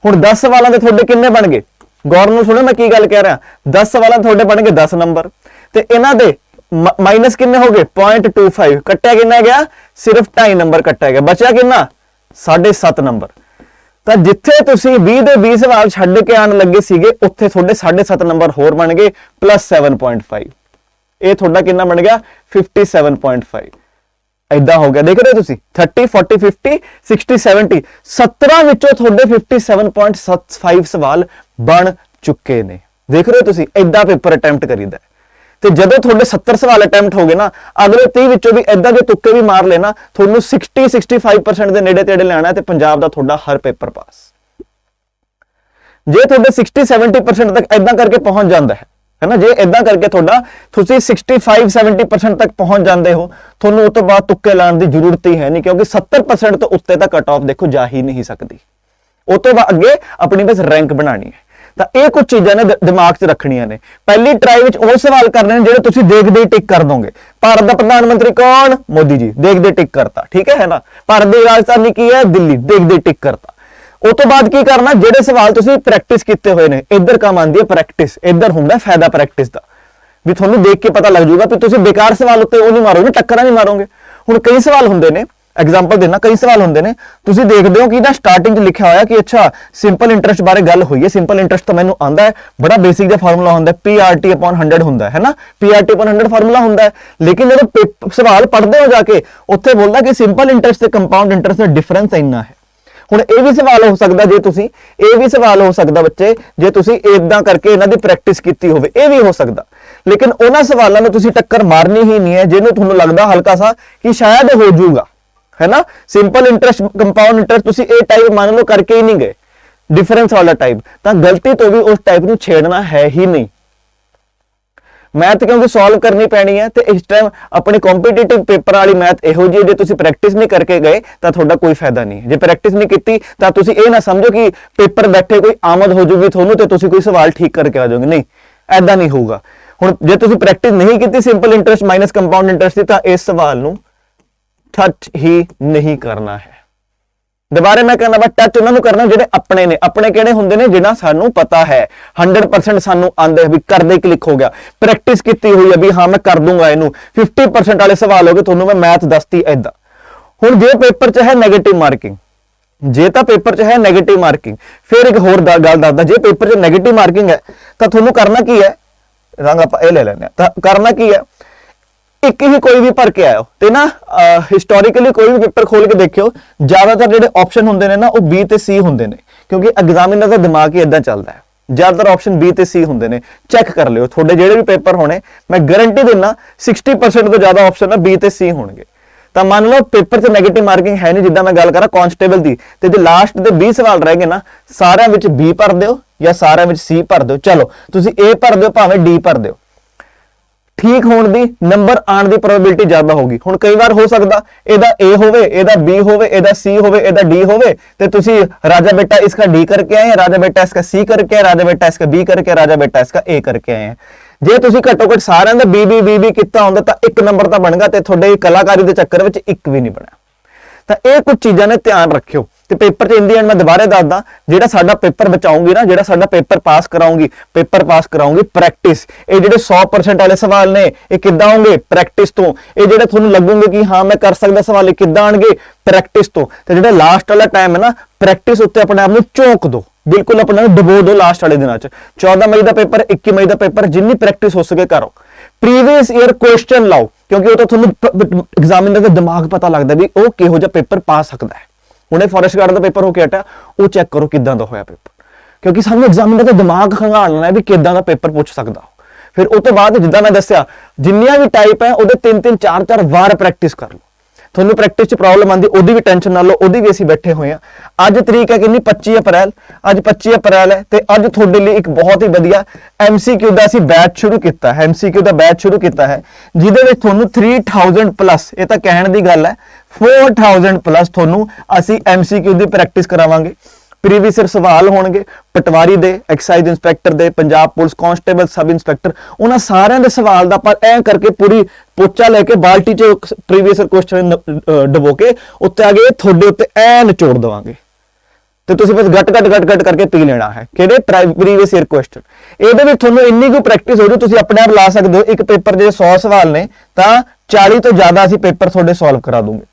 ਹੁਣ 10 ਸਵਾਲਾਂ ਦੇ ਤੁਹਾਡੇ ਕਿੰਨੇ ਬਣ ਗਏ, ਗੌਰ ਨਾਲ ਸੁਣੋ ਮੈਂ ਕੀ ਗੱਲ ਕਹਿ ਰਿਹਾ। 10 ਸਵਾਲਾਂ ਤੁਹਾਡੇ ਬਣ ਗਏ 10 ਨੰਬਰ, ਤੇ ਇਹਨਾਂ ਦੇ ਮਾਈਨਸ ਕਿੰਨੇ ਹੋ ਗਏ 0.25, ਕੱਟਿਆ ਕਿੰਨਾ ਗਿਆ, ਸਿਰਫ 2.5 ਨੰਬਰ ਕੱਟਿਆ ਗਿਆ, ਬਚਿਆ ਕਿੰਨਾ 7.5 ਨੰਬਰ। ਤਾਂ ਜਿੱਥੇ ਤੁਸੀਂ 20 ਦੇ 20 ਸਵਾਲ ਛੱਡ ਕੇ ਆਣ ਲੱਗੇ ਸੀਗੇ, ਉੱਥੇ ਤੁਹਾਡੇ 7.5 ਨੰਬਰ ਹੋਰ ਬਣ ਗਏ ਪਲੱਸ 7.5। ਇਹ ਤੁਹਾਡਾ ਕਿੰਨਾ ਬਣ ਗਿਆ 57.5। ਐਦਾਂ ਹੋ ਗਿਆ, ਦੇਖ ਰਹੇ ਹੋ ਤੁਸੀਂ 30 40 50 60 70 17 ਵਿੱਚੋਂ ਤੁਹਾਡੇ 57.5 ਸਵਾਲ ਬਣ ਚੁੱਕੇ ਨੇ। ਦੇਖ ਰਹੇ ਹੋ ਤੁਸੀਂ, ਐਦਾਂ ਪੇਪਰ ਅਟੈਂਪਟ ਕਰੀਦਾ। ਤੇ ਜਦੋਂ ਤੁਹਾਡੇ 70 ਸਵਾਲ ਅਟੈਂਪਟ ਹੋ ਗਏ ਨਾ, ਅਗਲੇ 30 ਵਿੱਚੋਂ ਵੀ ਐਦਾਂ ਦੇ ਤੁੱਕੇ ਵੀ ਮਾਰ ਲੈਣਾ, ਤੁਹਾਨੂੰ 60-65% ਦੇ ਨੇੜੇ ਤੇੜੇ ਲੈਣਾ ਤੇ ਪੰਜਾਬ ਦਾ ਤੁਹਾਡਾ ਹਰ ਪੇਪਰ ਪਾਸ। ਜੇ ਤੁਹਾਡੇ 60-70% ਤੱਕ ਐਦਾਂ ਕਰਕੇ ਪਹੁੰਚ ਜਾਂਦਾ ਹੈ ਨਾ, ਜੇ ਐਦਾਂ ਕਰਕੇ ਤੁਹਾਡਾ ਤੁਸੀਂ 65-70% ਤੱਕ ਪਹੁੰਚ ਜਾਂਦੇ ਹੋ, ਤੁਹਾਨੂੰ ਉਸ ਤੋਂ ਬਾਅਦ ਤੁੱਕੇ ਲਾਉਣ ਦੀ ਜ਼ਰੂਰਤ ਹੀ ਹੈ ਨਹੀਂ, ਕਿਉਂਕਿ 70% ਤੋਂ ਉੱਤੇ ਤਾਂ ਕੱਟ ਆਫ ਦੇਖੋ ਜਾ ਹੀ ਨਹੀਂ ਸਕਦੀ। ਉਸ ਤੋਂ ਬਾਅਦ ਅੱਗੇ ਆਪਣੀ ਬਸ ਰੈਂਕ ਬਣਾਣੀ ਹੈ। ਤਾਂ ਇਹ ਕੁਝ ਚੀਜ਼ਾਂ ਨੇ ਦਿਮਾਗ 'ਚ ਰੱਖਣੀਆਂ ਨੇ। ਪਹਿਲੀ ਟਰਾਈ ਵਿੱਚ ਉਹ ਸਵਾਲ ਕਰਨੇ ਨੇ ਜਿਹੜੇ ਤੁਸੀਂ ਦੇਖਦੇ ਹੀ ਟਿਕ ਕਰ ਦੋਗੇ। ਭਾਰਤ ਦਾ ਪ੍ਰਧਾਨ ਮੰਤਰੀ ਕੌਣ, ਮੋਦੀ ਜੀ, ਦੇਖਦੇ ਟਿਕ ਕਰਤਾ, ਠੀਕ ਹੈ ਨਾ। ਭਾਰਤ ਦੀ ਰਾਜਧਾਨੀ ਕੀ ਹੈ, ਦਿੱਲੀ, ਦੇਖਦੇ ਟਿਕ ਕਰਤਾ। ਉਸ ਤੋਂ ਬਾਅਦ ਕੀ ਕਰਨਾ, ਜਿਹੜੇ ਸਵਾਲ ਤੁਸੀਂ ਪ੍ਰੈਕਟਿਸ ਕੀਤੇ ਹੋਏ ਨੇ, ਇੱਧਰ ਕੰਮ ਆਉਂਦੀ ਹੈ ਪ੍ਰੈਕਟਿਸ, ਇੱਧਰ ਹੁੰਦਾ ਫਾਇਦਾ ਪ੍ਰੈਕਟਿਸ ਦਾ, ਵੀ ਤੁਹਾਨੂੰ ਦੇਖ ਕੇ ਪਤਾ ਲੱਗ ਜਾਊਗਾ ਵੀ ਤੁਸੀਂ ਬੇਕਾਰ ਸਵਾਲ ਉੱਤੇ ਉਹ ਨਹੀਂ ਮਾਰੋਗੇ, ਟੱਕਰਾਂ ਨਹੀਂ ਮਾਰੋਗੇ। ਹੁਣ ਕਈ ਸਵਾਲ ਹੁੰਦੇ ਨੇ, ਐਗਜ਼ਾਮਪਲ ਦੇਣਾ, ਕਈ ਸਵਾਲ ਹੁੰਦੇ ਨੇ ਤੁਸੀਂ ਦੇਖਦੇ ਹੋ ਕਿ ਨਾ ਸਟਾਰਟਿੰਗ 'ਚ ਲਿਖਿਆ ਹੋਇਆ ਕਿ ਅੱਛਾ ਸਿੰਪਲ ਇੰਟਰਸਟ ਬਾਰੇ ਗੱਲ ਹੋਈ ਹੈ, ਸਿੰਪਲ ਇੰਟਰਸਟ ਤਾਂ ਮੈਨੂੰ ਆਂਦਾ ਹੈ, ਬੜਾ ਬੇਸਿਕ ਜਿਹਾ ਫਾਰਮੂਲਾ ਹੁੰਦਾ ਹੈ, PRT/100 ਹੁੰਦਾ ਹੈ ਨਾ, PRT/100 ਫਾਰਮੂਲਾ ਹੁੰਦਾ ਹੈ। ਲੇਕਿਨ ਜਦੋਂ ਸਵਾਲ ਪੜ੍ਹਦੇ ਹੋ ਜਾ ਕੇ, ਉੱਥੇ ਬੋਲਦਾ ਕਿ ਸਿੰਪਲ ਇੰਟਰਸਟ ਤੇ ਕੰਪਾਊਂਡ ਇੰਟਰਸਟ ਦਾ ਡਿਫਰੈਂਸ ਇੰਨਾ ਹੈ। ਹੁਣ ਇਹ ਵੀ ਸਵਾਲ ਹੋ ਸਕਦਾ, ਜੇ ਤੁਸੀਂ ਇਹ ਵੀ ਸਵਾਲ ਹੋ ਸਕਦਾ ਬੱਚੇ, ਜੇ ਤੁਸੀਂ ਇਦਾਂ ਕਰਕੇ ਇਹਨਾਂ ਦੀ ਪ੍ਰੈਕਟਿਸ ਕੀਤੀ ਹੋਵੇ, ਇਹ ਵੀ ਹੋ ਸਕਦਾ। ਲੇਕਿਨ ਉਹਨਾਂ ਸਵਾਲਾਂ ਨੂੰ ਤੁਸੀਂ ਟੱਕਰ ਮਾਰਨੀ ਹੀ ਨਹੀਂ ਹੈ ਜਿਹਨੂੰ ਤੁਹਾਨੂੰ ਲੱਗਦਾ ਹਲਕਾ ਸਾ ਕਿ ਸ਼ਾਇਦ ਹੋ ਜਾਊਗਾ, है ना। सिंपल इंटरेस्ट, कंपाउंड इंटरेस्ट तुसी ए टाइप मान लो करके ही नहीं गए, डिफरेंस वाला टाइप, तो गलती तो भी उस टाइप ਨੂੰ छेड़ना है ही नहीं। मैथ क्योंकि सॉल्व करनी पैनी है, तो इस टाइम अपने कॉम्पीटिटिव पेपर वाली मैथ इहो जी, जे तुसी प्रैक्टिस नहीं करके गए तो थोड़ा कोई फायदा नहीं है। जे प्रैक्टिस नहीं की तो तुसी ये ना समझो कि पेपर बैठे कोई आमद हो जाएगी थोनू तो तुसी कोई सवाल ठीक करके आ जाओगे, नहीं, ऐदा नहीं होगा। हुण जे तुसी प्रैक्टिस नहीं की simple interest minus compound interest की, तो इस सवाल नू टच ही नहीं करना है। दोबारा मैं कहना बा टच उन्होंने करना जिहड़े अपने ने, अपने किहड़े हुंदे ने जिन्हां सानू पता है 100% सानू आंदे भी करदे क्लिक हो गया, प्रैक्टिस की हुई है भी हाँ मैं कर दूंगा इनू। 50% वाले सवाल हो गए, तुहानू मैं मैथ दसती ऐदा। हुण जे पेपर च है नैगेटिव मार्किंग, जे तो पेपर च है नैगेटिव मार्किंग, फिर एक होर गल दसदा, जे पेपर च नैगेटिव मार्किंग है तो तुहानू करना की है, रंग आप ले लेने, तो करना की है, एक ही कोई भी भर के आयो ते ना हिस्टोरिकली कोई भी पेपर खोल के देखियो, ज्यादातर जो ऑप्शन होंगे ने ना वो बी ते सी होंगे ने, क्योंकि एग्जामिनर का दिमाग ही इदा चलता है। ਜ਼ਿਆਦਾਤਰ ਆਪਸ਼ਨ B ਤੇ C ਹੁੰਦੇ ਨੇ, ਚੈੱਕ ਕਰ ਲਿਓ ਤੁਹਾਡੇ ਜਿਹੜੇ ਵੀ ਪੇਪਰ ਹੋਣੇ, ਮੈਂ ਗਾਰੰਟੀ ਦਿੰਨਾ 60% ਤੋਂ ਜ਼ਿਆਦਾ ਆਪਸ਼ਨ ਨਾ B ਤੇ C ਹੋਣਗੇ। ਤਾਂ ਮੰਨ ਲਓ ਪੇਪਰ 'ਚ ਨੈਗੇਟਿਵ ਮਾਰਕਿੰਗ ਹੈ ਨਹੀਂ, ਜਿੱਦਾਂ ਮੈਂ ਗੱਲ ਕਰਾਂ ਕਾਂਸਟੇਬਲ ਦੀ, ਤੇ ਜੇ ਲਾਸਟ ਦੇ 20 ਸਵਾਲ ਰਹਿ ਗਏ ਨਾ, ਸਾਰਿਆਂ ਵਿੱਚ B ਭਰ ਦਿਓ ਜਾਂ ਸਾਰਿਆਂ ਵਿੱਚ C ਭਰ ਦਿਓ। ਚਲੋ ਤੁਸੀਂ A ਭਰ ਦਿਓ ਭਾਵੇਂ D ਭਰ ਦਿਓ, ਠੀਕ ਹੋਣ ਦੀ, ਨੰਬਰ ਆਉਣ ਦੀ ਪ੍ਰੋਬੇਬਿਲਿਟੀ ਜ਼ਿਆਦਾ ਹੋਗੀ। ਹੁਣ ਕਈ ਵਾਰ ਹੋ ਸਕਦਾ ਇਹਦਾ A ਹੋਵੇ, ਇਹਦਾ B ਹੋਵੇ, ਇਹਦਾ C ਹੋਵੇ, ਇਹਦਾ D ਹੋਵੇ, ਤੇ ਤੁਸੀਂ ਰਾजा बेटा इसका D करके आए हैं, राजा बेटा इसका C करके आए, राजा बेटा इसका B करके, राजा बेटा इसका A करके आए हैं। ਜੇ ਤੁਸੀਂ ਘੱਟੋ ਘੱਟ ਸਾਰਿਆਂ ਦਾ B ਕੀਤਾ ਹੁੰਦਾ ਤਾਂ ਇੱਕ ਨੰਬਰ ਤਾਂ ਬਣਗਾ, ਤੇ ਤੁਹਾਡੇ ਕਲਾਕਾਰੀ ਦੇ ਚੱਕਰ ਵਿੱਚ ਇੱਕ ਵੀ ਨਹੀਂ ਬਣਿਆ। ਤਾਂ ਇਹ ਕੁਝ ਚੀਜ਼ਾਂ ਨੇ ਧਿਆਨ ਰੱਖਿਓ। ਤੇ ਪੇਪਰ 'ਚ ਇਨ ਦੀ ਐਂਡ ਮੈਂ ਦੁਬਾਰਾ ਦੱਸਦਾ, ਜਿਹੜਾ ਸਾਡਾ ਪੇਪਰ ਬਚਾਉਂਗੀ ਨਾ, ਜਿਹੜਾ ਸਾਡਾ ਪੇਪਰ ਪਾਸ ਕਰਾਉਂਗੀ ਪ੍ਰੈਕਟਿਸ। ਇਹ ਜਿਹੜੇ 100% ਵਾਲੇ ਸਵਾਲ ਨੇ, ਇਹ ਕਿੱਦਾਂ ਆਉਣਗੇ? ਪ੍ਰੈਕਟਿਸ ਤੋਂ। ਇਹ ਜਿਹੜੇ ਤੁਹਾਨੂੰ ਲੱਗੂਗੇ ਕਿ ਹਾਂ ਮੈਂ ਕਰ ਸਕਦਾ ਸਵਾਲ, ਇਹ ਕਿੱਦਾਂ ਆਣਗੇ? ਪ੍ਰੈਕਟਿਸ ਤੋਂ। ਤੇ ਜਿਹੜਾ ਲਾਸਟ ਵਾਲਾ ਟਾਈਮ ਹੈ ਨਾ, ਪ੍ਰੈਕਟਿਸ ਉੱਤੇ ਆਪਣੇ ਆਪ ਨੂੰ ਝੋਕ ਦਿਓ, ਬਿਲਕੁਲ ਆਪਣਾ ਡੁਬੋ ਦਿਓ ਲਾਸਟ ਵਾਲੇ ਦਿਨਾਂ 'ਚ। 14 ਮਈ ਦਾ ਪੇਪਰ, 21 ਮਈ ਦਾ ਪੇਪਰ, ਜਿੰਨੀ ਪ੍ਰੈਕਟਿਸ ਹੋ ਸਕੇ ਕਰੋ। ਪ੍ਰੀਵੀਅਸ ਈਅਰ ਕੁਐਸਚਨ ਲਾਓ, ਕਿਉਂਕਿ ਉਹ ਤਾਂ ਤੁਹਾਨੂੰ ਐਗਜ਼ਾਮੀਨਰ ਦਾ ਦਿਮਾਗ ਪਤਾ ਲੱਗਦਾ ਵੀ ਉਹ ਕਿਹੋ ਜਿਹਾ ਪੇਪਰ ਪਾ ਸਕਦਾ ਹੈ। ਹੁਣੇ ਫੋਰੈਸਟ ਗਾਰਡ ਦਾ ਪੇਪਰ ਹੋ ਕੇ ਹਟਿਆ, ਉਹ ਚੈੱਕ ਕਰੋ ਕਿੱਦਾਂ ਦਾ ਹੋਇਆ ਪੇਪਰ, ਕਿਉਂਕਿ ਸਾਨੂੰ ਐਗਜ਼ਾਮੀਨਰ ਦਾ ਦਿਮਾਗ ਖੰਗਾਲਣਾ ਹੈ ਵੀ ਕਿੱਦਾਂ ਦਾ ਪੇਪਰ ਪੁੱਛ ਸਕਦਾ। ਫਿਰ ਉਹ ਤੋਂ ਬਾਅਦ ਜਿੱਦਾਂ ਮੈਂ ਦੱਸਿਆ, ਜਿੰਨੀਆਂ ਵੀ ਟਾਈਪ ਹੈ ਉਹਦੇ 3-3 4-4 ਵਾਰ ਪ੍ਰੈਕਟਿਸ ਕਰ ਲਓ। ਤੁਹਾਨੂੰ ਪ੍ਰੈਕਟਿਸ 'ਚ ਪ੍ਰੋਬਲਮ ਆਉਂਦੀ, ਉਹਦੀ ਵੀ ਟੈਨਸ਼ਨ ਨਾ ਲਓ, ਉਹਦੀ ਵੀ ਅਸੀਂ ਬੈਠੇ ਹੋਏ ਹਾਂ। ਅੱਜ ਤਰੀਕ ਹੈ ਕਿੰਨੀ? 25 ਅਪ੍ਰੈਲ। ਅੱਜ 25 ਅਪ੍ਰੈਲ ਹੈ, ਤੇ ਅੱਜ ਤੁਹਾਡੇ ਲਈ ਇੱਕ ਬਹੁਤ ਹੀ ਵਧੀਆ MCQ ਦਾ ਅਸੀਂ ਬੈਚ ਸ਼ੁਰੂ ਕੀਤਾ ਹੈ। MCQ ਦਾ ਬੈਚ ਸ਼ੁਰੂ ਕੀਤਾ ਹੈ, ਜਿਹਦੇ ਵਿੱਚ ਤੁਹਾਨੂੰ 3000 ਪਲੱਸ, ਇਹ ਤਾਂ ਕਹਿਣ ਦੀ ਗੱਲ ਹੈ, 4000 ਪਲੱਸ ਤੁਹਾਨੂੰ ਅਸੀਂ MCQ ਦੀ ਪ੍ਰੈਕਟਿਸ ਕਰਾਵਾਂਗੇ। ਪ੍ਰੀਵੀਅਸ ਈਅਰ ਸਵਾਲ ਹੋਣਗੇ, ਪਟਵਾਰੀ ਦੇ, ਐਕਸਾਈਜ਼ ਇੰਸਪੈਕਟਰ ਦੇ, Punjab police constable, sub inspector, ਉਹਨਾਂ ਸਾਰਿਆਂ ਦੇ ਸਵਾਲ ਦਾ ਆਪਾਂ ਐ ਕਰਕੇ ਪੂਰੀ ਪੋਚਾ ਲੈ ਕੇ ਬਾਲਟੀ 'ਚ ਪ੍ਰੀਵੀਅਸ ਈਅਰ ਕੁਐਸਚਨ ਡਬੋ ਕੇ ਉੱਤੇ ਆ ਗਏ ਤੁਹਾਡੇ ਉੱਤੇ ਐ ਨਿਚੋੜ ਦੇਵਾਂਗੇ, ਤੇ ਤੁਸੀਂ ਬਸ ਗੱਟ ਕਰਕੇ ਪੀ ਲੈਣਾ ਹੈ। ਕਿਹੜੇ? Previous year question. ਇਹਦੇ ਵਿੱਚ ਤੁਹਾਨੂੰ ਇੰਨੀ ਕੁ ਪ੍ਰੈਕਟਿਸ ਹੋ ਜੂ, ਤੁਸੀਂ ਆਪਣੇ ਆਪ ਲਾ ਸਕਦੇ ਹੋ। ਇੱਕ ਪੇਪਰ ਜੇ 100 ਸਵਾਲ ਨੇ ਤਾਂ 40 ਤੋਂ ਜ਼ਿਆਦਾ ਅਸੀਂ ਪੇਪਰ ਤੁਹਾਡੇ ਸੋਲਵ ਕਰਾ ਦੂੰਗੇ।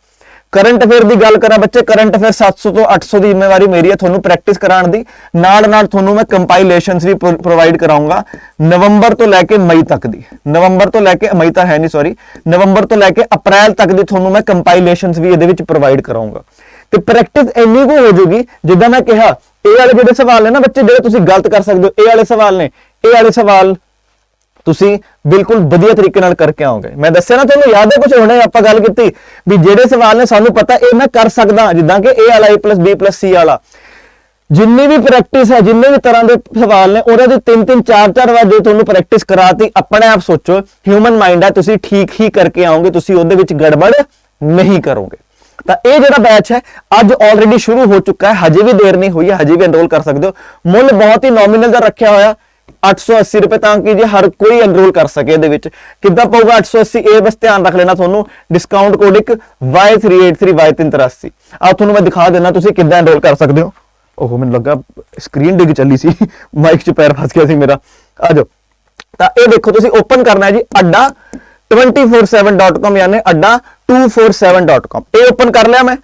ਕਰੰਟ ਅਫੇਅਰ ਦੀ ਗੱਲ ਕਰਾਂ ਬੱਚੇ, ਕਰੰਟ ਅਫੇਅਰ 700 ਤੋਂ 800 ਦੀ ਜ਼ਿੰਮੇਵਾਰੀ ਮੇਰੀ ਹੈ ਤੁਹਾਨੂੰ ਪ੍ਰੈਕਟਿਸ ਕਰਾਉਣ ਦੀ। ਨਾਲ ਤੁਹਾਨੂੰ ਮੈਂ ਕੰਪਾਈਲੇਸ਼ਨਸ ਵੀ ਪ੍ਰੋਵਾਈਡ ਕਰਾਉਂਗਾ ਨਵੰਬਰ ਤੋਂ ਲੈ ਕੇ ਮਈ ਤੱਕ ਦੀ। ਨਵੰਬਰ ਤੋਂ ਲੈ ਕੇ ਮਈ ਤਾਂ ਹੈ ਨਹੀਂ, ਸੌਰੀ, ਨਵੰਬਰ ਤੋਂ ਲੈ ਕੇ ਅਪ੍ਰੈਲ ਤੱਕ ਦੀ ਤੁਹਾਨੂੰ ਮੈਂ ਕੰਪਾਈਲੇਸ਼ਨਸ ਵੀ ਇਹਦੇ ਵਿੱਚ ਪ੍ਰੋਵਾਈਡ ਕਰਾਉਂਗਾ। ਤੇ ਪ੍ਰੈਕਟਿਸ ਇੰਨੀ ਕੁ ਹੋ ਜੂਗੀ, ਜਿੱਦਾਂ ਮੈਂ ਕਿਹਾ, ਇਹ ਵਾਲੇ ਜਿਹੜੇ ਸਵਾਲ ਨੇ ਨਾ ਬੱਚੇ, ਜਿਹੜੇ ਤੁਸੀਂ ਗਲਤ ਕਰ ਸਕਦੇ ਹੋ, ਇਹ ਵਾਲੇ ਸਵਾਲ ਨੇ, ਇਹ ਵਾਲੇ ਸਵਾਲ ਤੁਸੀਂ ਬਿਲਕੁਲ ਵਧੀਆ ਤਰੀਕੇ ਨਾਲ ਕਰਕੇ ਆਓਗੇ। ਮੈਂ ਦੱਸਿਆ ਨਾ ਤੁਹਾਨੂੰ, ਯਾਦ ਹੈ ਕੁਝ ਹੁਣੇ ਆਪਾਂ ਗੱਲ ਕੀਤੀ ਵੀ ਜਿਹੜੇ ਸਵਾਲ ਨੇ ਸਾਨੂੰ ਪਤਾ ਇਹ ਮੈਂ ਕਰ ਸਕਦਾ, ਜਿੱਦਾਂ ਕਿ A ਵਾਲਾ A+B+C ਵਾਲਾ। ਜਿੰਨੀ ਵੀ ਪ੍ਰੈਕਟਿਸ ਹੈ, ਜਿੰਨੇ ਵੀ ਤਰ੍ਹਾਂ ਦੇ ਸਵਾਲ ਨੇ, ਉਹਦੇ ਦੇ 3-3 4-4 ਵਾਰ ਜੇ ਤੁਹਾਨੂੰ ਪ੍ਰੈਕਟਿਸ ਕਰਾਤੀ, ਆਪਣੇ ਆਪ ਸੋਚੋ, ਹਿਊਮਨ ਮਾਈਂਡ ਹੈ, ਤੁਸੀਂ ਠੀਕ ਹੀ ਕਰਕੇ ਆਓਗੇ, ਤੁਸੀਂ ਉਹਦੇ ਵਿੱਚ ਗੜਬੜ ਨਹੀਂ ਕਰੋਗੇ। ਤਾਂ ਇਹ ਜਿਹੜਾ ਬੈਚ ਹੈ ਅੱਜ ਆਲਰੇਡੀ ਸ਼ੁਰੂ ਹੋ ਚੁੱਕਾ ਹੈ, ਹਜੇ ਵੀ ਦੇਰ ਨਹੀਂ ਹੋਈ ਹੈ, ਹਜੇ ਵੀ ਐਨਰੋਲ ਕਰ ਸਕਦੇ ਹੋ। ਮੁੱਲ ਬਹੁਤ ਹੀ ਨੋਮੀਨਲ ਦਾ ਰੱਖਿਆ ਹੋਇਆ, 880 ਰੁਪਏ, ਤਾਂ ਕਿ ਜੇ ਹਰ ਕੋਈ ਐਨਰੋਲ ਕਰ ਸਕੇ। ਇਹਦੇ ਵਿੱਚ ਕਿੱਦਾਂ ਪਊਗਾ 880? ਇਹ ਬਸ ਧਿਆਨ ਰੱਖ ਲੈਣਾ, ਤੁਹਾਨੂੰ ਡਿਸਕਾਊਂਟ ਕੋਡ ਇੱਕ Y383Y383 ਆ ਤੁਹਾਨੂੰ ਮੈਂ ਦਿਖਾ ਦੇਣਾ, ਤੁਸੀਂ ਕਿੱਦਾਂ ਐਨਰੋਲ ਕਰ ਸਕਦੇ ਹੋ। ਉਹ ਮੈਨੂੰ ਲੱਗਾ ਸਕਰੀਨ ਡਿੱਗ ਚੱਲੀ ਸੀ, ਮਾਈਕ 'ਚ ਪੈਰ ਫਸ ਗਿਆ ਸੀ ਮੇਰਾ। ਆ ਜਾਓ। ਤਾਂ ਇਹ ਦੇਖੋ, ਤੁਸੀਂ ਓਪਨ ਕਰਨਾ ਹੈ ਜੀ ਅੱਡਾ 247.com, ਯਾਨੀ ਅੱਡਾ 247.com। ਇਹ ਓਪਨ ਕਰ ਲਿਆ ਮੈਂ,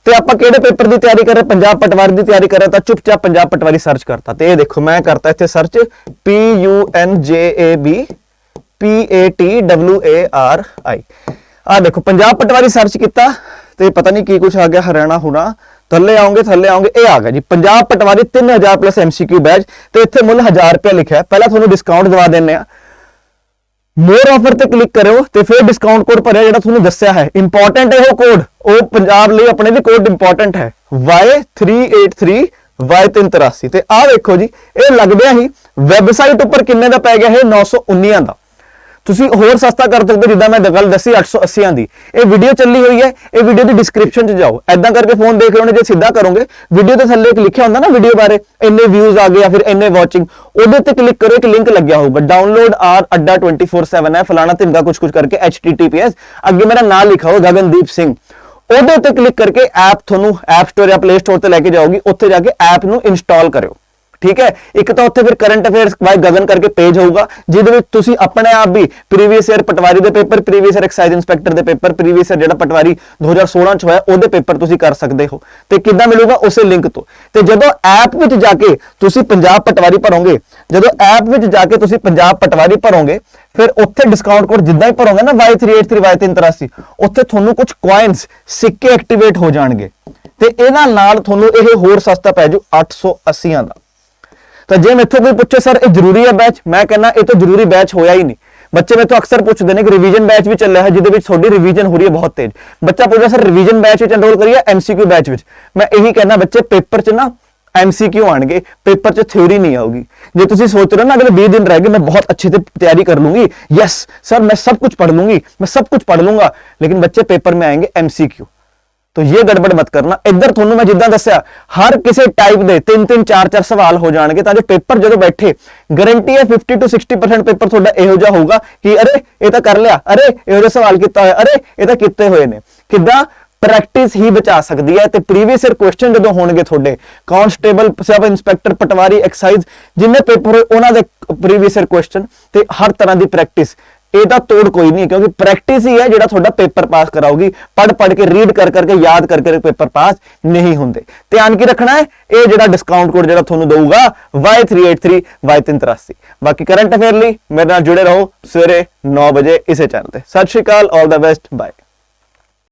ਤੇ ਆਪਾਂ ਕਿਹੜੇ ਪੇਪਰ ਦੀ ਤਿਆਰੀ ਕਰ ਰਹੇ? ਪੰਜਾਬ ਪਟਵਾਰੀ ਦੀ ਤਿਆਰੀ ਕਰ ਰਹੇ, ਤਾਂ ਚੁੱਪਚਾਪ ਪੰਜਾਬ ਪਟਵਾਰੀ ਸਰਚ ਕਰਤਾ। ਤੇ ਇਹ ਦੇਖੋ ਮੈਂ ਕਰਤਾ ਇੱਥੇ ਸਰਚ PUNJAB PATWARI। ਆ ਦੇਖੋ ਪੰਜਾਬ ਪਟਵਾਰੀ ਸਰਚ ਕੀਤਾ, ਤੇ ਪਤਾ ਨਹੀਂ ਕੀ ਕੁਛ ਆ ਗਿਆ, ਹਰਿਆਣਾ ਹੋਣਾ। ਥੱਲੇ ਆਉਂਗੇ, ਇਹ ਆ ਗਿਆ ਜੀ ਪੰਜਾਬ ਪਟਵਾਰੀ 3000 ਪਲੱਸ MCQ ਬੈਚ, ਤੇ ਇੱਥੇ ਮੁੱਲ 1000 ਰੁਪਏ ਲਿਖਿਆ। ਪਹਿਲਾਂ ਤੁਹਾਨੂੰ ਡਿਸਕਾਊਂਟ ਦਵਾ ਦਿੰਨੇ ਆ, ਮੋਰ ਆਫਰ ਤੇ ਕਲਿੱਕ ਕਰਿਓ, ਤੇ ਫਿਰ ਡਿਸਕਾਊਂਟ ਕੋਡ ਭਰਿਆ ਜਿਹੜਾ ਤੁਹਾਨੂੰ ਦੱਸਿਆ ਹੈ। ਇੰਪੋਰਟੈਂਟ ਹੈ ਉਹ ਕੋਡ, ਉਹ ਪੰਜਾਬ ਲਈ ਆਪਣੇ ਲਈ ਕੋਡ ਇੰਪੋਰਟੈਂਟ ਹੈ, Y383Y383। ਤੇ ਆਹ ਵੇਖੋ ਜੀ, ਇਹ ਲੱਗਦਿਆਂ ਹੀ ਵੈਬਸਾਈਟ ਉੱਪਰ ਕਿੰਨੇ ਦਾ ਪੈ ਗਿਆ? ਇਹ 919 ਦਾ। ਤੁਸੀਂ ਹੋਰ ਸਸਤਾ ਕਰ ਸਕਦੇ ਹੋ, ਜਿੱਦਾਂ ਮੈਂ ਗੱਲ ਦੱਸੀ 880 ਦੀ। ਇਹ ਵੀਡੀਓ ਚੱਲੀ ਹੋਈ ਹੈ, ਇਹ ਵੀਡੀਓ ਦੀ ਡਿਸਕ੍ਰਿਪਸ਼ਨ 'ਚ ਜਾਓ, ਐਦਾਂ ਕਰਕੇ ਫੋਨ ਦੇਖ ਰਹੇ ਹੋਣੇ, ਜੇ ਸਿੱਧਾ ਕਰੋਗੇ ਵੀਡੀਓ ਦੇ ਥੱਲੇ ਇੱਕ ਲਿਖਿਆ ਹੁੰਦਾ ਨਾ ਵੀਡੀਓ ਬਾਰੇ, ਇੰਨੇ ਵਿਊਜ਼ ਆ ਗਏ ਜਾਂ ਫਿਰ ਇੰਨੇ ਵਾਚਿੰਗ, ਉਹਦੇ ਤੇ ਕਲਿੱਕ ਕਰੋ, ਇੱਕ ਲਿੰਕ ਲੱਗਿਆ ਹੋਊਗਾ, ਡਾਊਨਲੋਡ ਆਰ ਅੱਡਾ 24/7 ਹੈ ਫਲਾਣਾ ਧਿਮਕਾ ਕੁਛ ਕਰਕੇ HTTPS, ਅੱਗੇ ਮੇਰਾ ਨਾਮ ਲਿਖਾ ਹੋਊ ਗਗਨਦੀਪ ਸਿੰਘ। ਉਹਦੇ ਉੱਤੇ ਕਲਿੱਕ ਕਰਕੇ ਐਪ ਤੁਹਾਨੂੰ ਐਪ ਸਟੋਰ ਜਾਂ ਪਲੇ ਸਟੋਰ ਤੇ ਲੈ ਕੇ ਜਾਓਗੀ, ਉੱਥੇ ਜਾ ਕੇ ਐਪ ਨੂੰ ਇੰਸਟਾਲ ਕਰਿਓ। ਠੀਕ ਹੈ, ਇੱਕ ਤਾਂ ਉੱਥੇ ਫਿਰ ਕਰੰਟ ਅਫੇਅਰਸ ਬਾਈ ਗਗਨ ਕਰਕੇ ਪੇਜ ਹੋਊਗਾ, ਜਿਹਦੇ ਵਿੱਚ ਤੁਸੀਂ ਆਪਣੇ ਆਪ ਵੀ ਪ੍ਰੀਵੀਅਸ ਈਅਰ ਪਟਵਾਰੀ ਦੇ paper, previous year excise inspector ਦੇ ਪੇਪਰ, ਪ੍ਰੀਵੀਅਸ ਈਅਰ ਜਿਹੜਾ ਪਟਵਾਰੀ 2016 ਚ ਹੋਇਆ ਉਹਦੇ ਪੇਪਰ ਤੁਸੀਂ ਕਰ ਸਕਦੇ ਹੋ। ਤੇ ਕਿੱਦਾਂ ਮਿਲੂਗਾ? ਉਸੇ ਲਿੰਕ ਤੋਂ। ਤੇ ਜਦੋਂ ਐਪ ਵਿੱਚ ਜਾ ਕੇ ਤੁਸੀਂ ਪੰਜਾਬ ਪਟਵਾਰੀ ਭਰੋਗੇ, ਫਿਰ ਉੱਥੇ ਡਿਸਕਾਊਂਟ ਕੋਡ ਜਿੱਦਾਂ ਹੀ ਭਰੋਗੇ ਨਾ Y383Y383, ਉੱਥੇ ਤੁਹਾਨੂੰ ਕੁਝ ਕੋਇਨਸ, ਸਿੱਕੇ ਐਕਟੀਵੇਟ ਹੋ ਜਾਣਗੇ, ਤੇ ਇਹਨਾਂ ਨਾਲ ਤੁਹਾਨੂੰ ਇਹ ਹੋਰ ਸਸਤਾ ਪੈ ਜੂ 880 ਦਾ। ਤਾਂ ਜੇ ਮੈਥੋਂ ਕੋਈ ਪੁੱਛੇ ਸਰ ਇਹ ਜ਼ਰੂਰੀ ਹੈ ਬੈਚ, ਮੈਂ ਕਹਿੰਦਾ ਇਹ ਤਾਂ ਜ਼ਰੂਰੀ ਬੈਚ ਹੋਇਆ ਹੀ ਨਹੀਂ। ਬੱਚੇ ਮੈਥੋਂ ਅਕਸਰ ਪੁੱਛਦੇ ਨੇ ਕਿ ਰਿवीजन ਬੈਚ ਵੀ ਚੱਲਿਆ ਹੈ ਜਿਹਦੇ ਵਿੱਚ ਤੁਹਾਡੀ ਰਿवीजन ਹੋ ਰਹੀ ਹੈ ਬਹੁਤ ਤੇਜ਼। ਬੱਚਾ ਪੁੱਛਦਾ ਸਰ ਰਿवीजन ਬੈਚ ਵਿੱਚ ਐਨਰੋਲ ਕਰੀਏ ਐਮਸੀਕਿਊ ਬੈਚ ਵਿੱਚ? ਮੈਂ ਇਹੀ ਕਹਿੰਦਾ ਬੱਚੇ ਪੇਪਰ 'ਚ ਨਾ एमसीक्यू आएंगे, पेपर च थ्योरी नहीं आऊगी। जो तुम सोच रहे हो ना अगले 20 दिन रह गए मैं बहुत अच्छे से तैयारी कर लूंगी, यस सर मैं सब कुछ पढ़ लूंगी, मैं सब कुछ पढ़ लूंगा, लेकिन बच्चे पेपर में आएंगे एमसीक्यू। तो ये गड़बड़ मत करना। इधर थोनू मैं जिद्दां दस्सिया हर किसी टाइप के 3-3 4-4 सवाल हो जाएंगे, ताकि पेपर जो बैठे गारंटी है 50 to 60% पेपर थोड़ा इहो जिहा होगा कि अरे ये तो कर लिया, अरे इहो जिहा सवाल किया होया, अरे ये तो किए हुए ने। किद्दां प्रैक्टिस ही बचा सकती है। तो प्रीवियस ईयर क्वेश्चन जो होंगे थोड़े कांस्टेबल, सब इंस्पैक्टर, पटवारी, एक्साइज जिन्हें पेपर होए उन्होंने प्रीवियस ईयर क्वेश्चन ते हर तरह की प्रैक्टिस, ਇਹਦਾ ਤੋੜ ਕੋਈ ਨਹੀਂ, क्योंकि प्रैक्टिस ही है ਜਿਹੜਾ ਤੁਹਾਡਾ पेपर पास कराओगी। पढ़ के रीड कर करके याद करके पेपर पास नहीं होंगे। ध्यान की रखना है ये ਜਿਹੜਾ डिस्काउंट कोड ਜਿਹੜਾ ਤੁਹਾਨੂੰ ਦਊਗਾ Y383 Y383। बाकी करंट अफेयर ਲਈ ਮੇਰੇ ਨਾਲ जुड़े रहो सवेरे 9 बजे इसे चैनल ਤੇ। सत श्री अकाल, ऑल द बेस्ट, बाय।